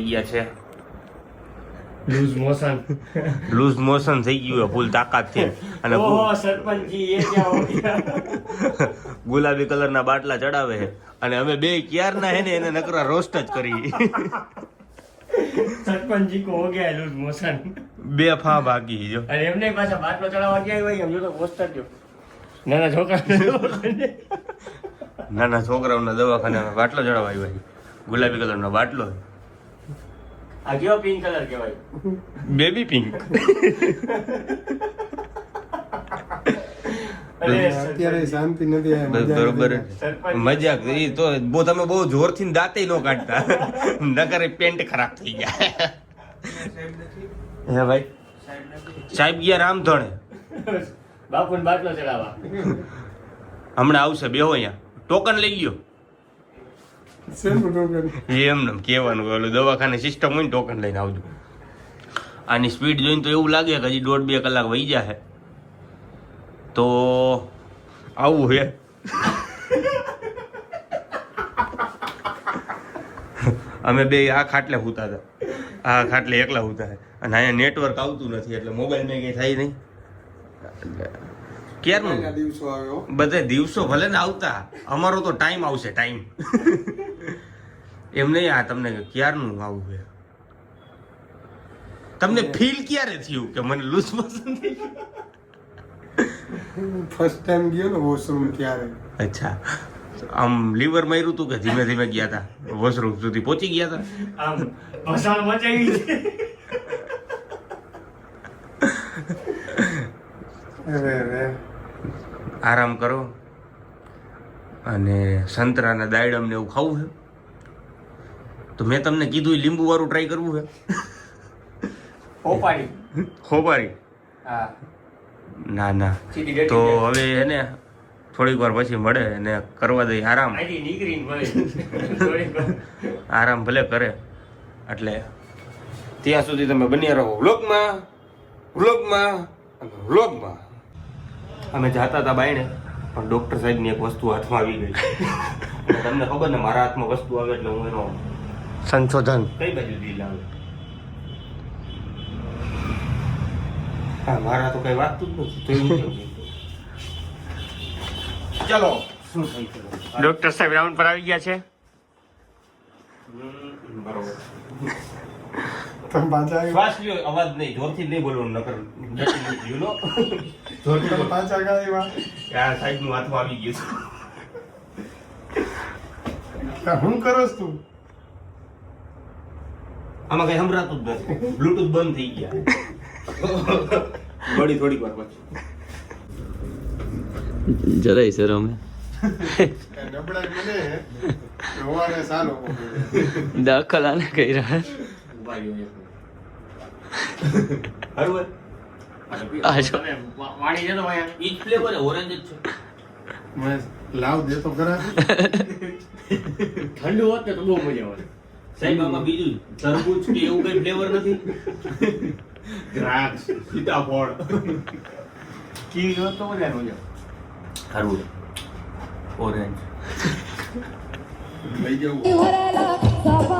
ગયા છે loose motion થઈ ગયું ફૂલ તાકાત થી અને ગુલાબી કલરના બાટલા ચડાવે છે અને અમે બે ક્યારના હે ને એને નકરા રોસ્ટ જ કરી સરપંચજી કો હો ગયા લૂઝ મોશન બે ફા ભાગી જો અને એમને પાછા બાટલો ચડાવવા ગયા હોય એમ તો પોસ્ટર જો નાના છોકરાઓના દવાખાનામાં બાટલો ચડાવવા આવ્યો ગુલાબી કલરનો બાટલો આ કેવો પિંક કલર કહેવાય બેબી પિંક અત્યારે શાંતિ નથી બરોબર મજાક એ તો તમે બહુ જોરથી દાંતે ન કાઢતા નકર પેન્ટ ખરાબ થઈ ગયા હે ભાઈ સાહેબ ગયા રામધણે બાપુને બાટલો ચડાવવા હમણાં આવશે બેહો અહીંયા ટોકન લઈ ગયો એમને કેવાનું ઓલું દવાખાને સિસ્ટમ હોય ને ટોકન લઈને આવજો આની સ્પીડ જોઈને તો એવું લાગે કે હજી 1.5-2 કલાક વહી જાય તો આવું હે અમે બે આ ખાટલે સૂતા હતા આ ખાટલે એકલા સૂતા છે અને અહીંયા નેટવર્ક આવતું નથી એટલે મોબાઈલમાં કંઈ થાય નહીં ક્યારનું દિવસો આવ્યો બધે દિવસો ભલે ને આવતા અમારો તો ટાઈમ આવશે ટાઈમ એમ નહીં આ તમને ક્યારનું આવું છે તમને ફીલ ક્યારે થયું કે મને લૂઝ મોશન થઈ ગયું ફર્સ્ટ ટાઈમ ગયો ને વોશરૂમ ત્યારે અચ્છા આમ લીવર માર્યું તું કે ધીમે ધીમે ગયા હતા વોશરૂમ સુધી પહોંચી ગયા હતા આમ ભસાણ મચાવી છે આરામ કરો અને સંતરાના દાયડમ ને એવું ખાવું છે તો મેં તમને કીધું લીંબુ વાળું ટ્રાય કરવું છે ખોપારી હા ના ના તો હવે એને થોડીક વાર પછી મળે અને કરવા દઈ આરામ આરામ ભલે કરે એટલે ત્યાં સુધી તમે બન્યા રહો વ્લોગમાં અમે જાતા હતા બાયણે પણ ડોક્ટર સાહેબની એક વસ્તુ હાથમાં આવી ગઈ અને તમને ખબર ને મારા હાથમાં વસ્તુ આવે એટલે હું એનો સંશોધન કઈ બાજુ દિલ આવે હા મારા તો કઈ વાગતું જ નથી ચાલો શું થઈ ગયું ડોક્ટર સાહેબ રાઉન્ડ પર આવી ગયા છે બરોબર તમે પાછા શ્વાસ લ્યો અવાજ નહીં જોરથી નહીં બોલવાનું નકર યુ નો જોરથી બોલ પાછા આવ્યા યાર સાહેબ નું હાથમાં આવી ગયું હું કરસ તું આમાં કઈ સંભળાતું જ નથી બ્લૂટૂથ બંધ થઈ ગયા થોડીક વાર પછી જરાય સર અમે નબળાઈ મને હોવાને સારો દાખલ આને કહી રહ્યા હરવે આજો વાણી છે તો ભાઈ ઈજ ફ્લેવર ઓરેન્જ જ છે મેં લાવ દે તો ખરા ઠંડુ હોત ને તો બહુ મજા આવે સાહેબ આમાં બીજું તરબૂચ કે એવું કઈ ફ્લેવર નથી દ્રાક્ષ સીતાફળ કીવી હોત તો મજા આવે હરવે ઓરેન્જ લઈ જવું